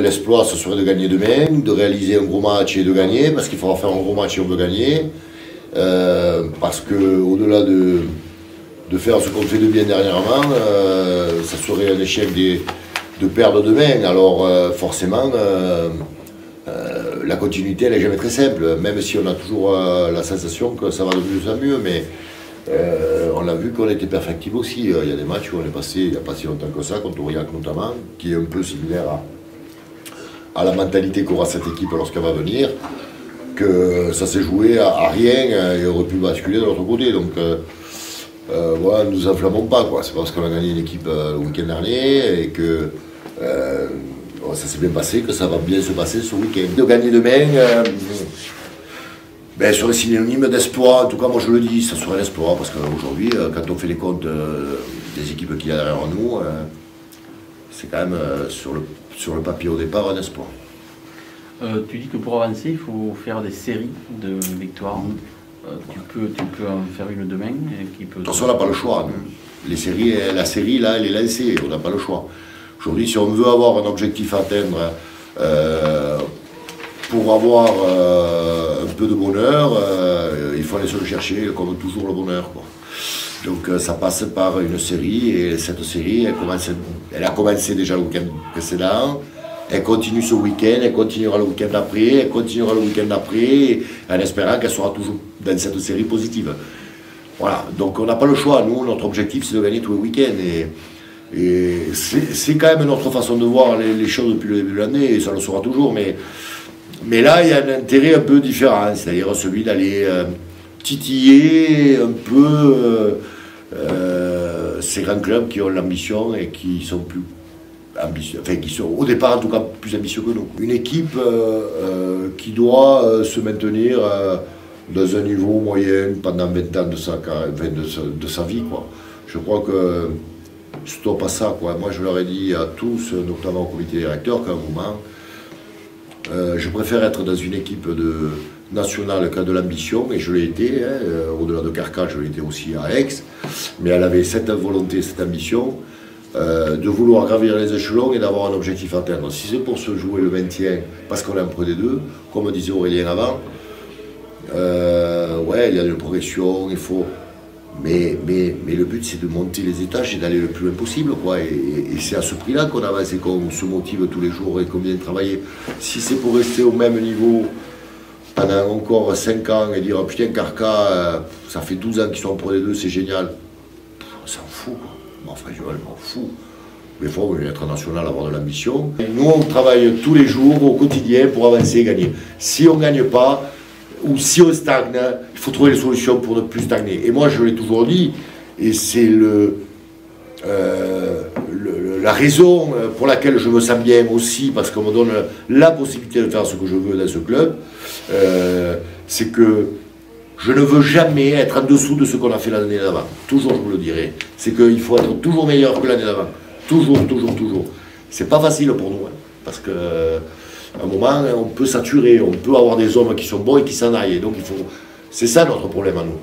L'exploit, ce serait de gagner demain, de réaliser un gros match et de gagner, parce qu'il faudra faire un gros match et on veut gagner. Parce qu'au-delà de faire ce qu'on fait de bien dernièrement, ça serait un échec de perdre demain. Alors forcément, la continuité, elle n'est jamais très simple, même si on a toujours la sensation que ça va de mieux en mieux, mais on a vu qu'on était perfectible aussi. Il y a des matchs où on est passé, il n'y a pas si longtemps que ça, contre Aurillac notamment, qui est un peu similaire à la mentalité qu'aura cette équipe lorsqu'elle va venir, que ça s'est joué à rien et aurait pu basculer de l'autre côté. Donc voilà, nous enflammons pas, quoi. C'est parce qu'on a gagné une équipe le week-end dernier et que ça s'est bien passé, que ça va bien se passer ce week-end. De gagner demain, serait synonyme d'espoir. En tout cas, moi je le dis, ça serait l'espoir, parce qu'aujourd'hui, quand on fait les comptes des équipes qu'il y a derrière nous, c'est quand même sur le papier au départ un espoir. Tu dis que pour avancer, il faut faire des séries de victoires. Tu peux en faire une demain qui peut... Attention, on n'a pas le choix. La série, là, elle est lancée, on n'a pas le choix. Aujourd'hui, si on veut avoir un objectif à atteindre pour avoir un peu de bonheur, il faut aller se le chercher, comme toujours le bonheur, quoi. Donc ça passe par une série, et cette série, elle a commencé déjà le week-end précédent, elle continue ce week-end, elle continuera le week-end d'après, elle continuera le week-end d'après, en espérant qu'elle sera toujours dans cette série positive. Voilà, donc on n'a pas le choix. Nous, notre objectif, c'est de gagner tous les week-ends. Et c'est quand même notre façon de voir les choses depuis le début de l'année, et ça le sera toujours. Mais là, il y a un intérêt un peu différent, c'est-à-dire celui d'aller titiller un peu ces grands clubs qui ont l'ambition et qui sont plus ambitieux, enfin qui sont au départ en tout cas plus ambitieux que nous. Une équipe qui doit se maintenir dans un niveau moyen pendant 20 ans de sa vie, quoi. Je crois que stop à ça, quoi. Moi je leur ai dit à tous, notamment au comité directeur, qu'à un moment, je préfère être dans une équipe nationale qui a de l'ambition, et je l'ai été, au-delà de Carcassonne, je l'ai été aussi à Aix, mais elle avait cette volonté, cette ambition, de vouloir gravir les échelons et d'avoir un objectif à atteindre. Si c'est pour se jouer le maintien, parce qu'on est en Pro D2, comme disait Aurélien avant, ouais, il y a une progression, il faut... Mais le but, c'est de monter les étages et d'aller le plus loin possible, quoi. Et c'est à ce prix-là qu'on avance et qu'on se motive tous les jours et qu'on vient travailler. Si c'est pour rester au même niveau pendant encore 5 ans et dire oh, putain, Carca, ça fait 12 ans qu'ils sont en Pro D2, c'est génial, on s'en fout, quoi. Enfin, je m'en fous. Mais il faut être national, avoir de l'ambition. Nous, on travaille tous les jours, au quotidien, pour avancer et gagner. Si on ne gagne pas, ou si on stagne, il faut trouver des solutions pour ne plus stagner. Et moi, je l'ai toujours dit, et c'est la raison pour laquelle je me sens bien aussi, parce qu'on me donne la possibilité de faire ce que je veux dans ce club, c'est que je ne veux jamais être en dessous de ce qu'on a fait l'année d'avant. Toujours, je vous le dirai. C'est qu'il faut être toujours meilleur que l'année d'avant. Toujours, toujours, toujours. C'est pas facile pour nous, hein, parce que... À un moment, on peut saturer, on peut avoir des hommes qui sont bons et qui s'en aillent. Donc c'est ça notre problème à nous.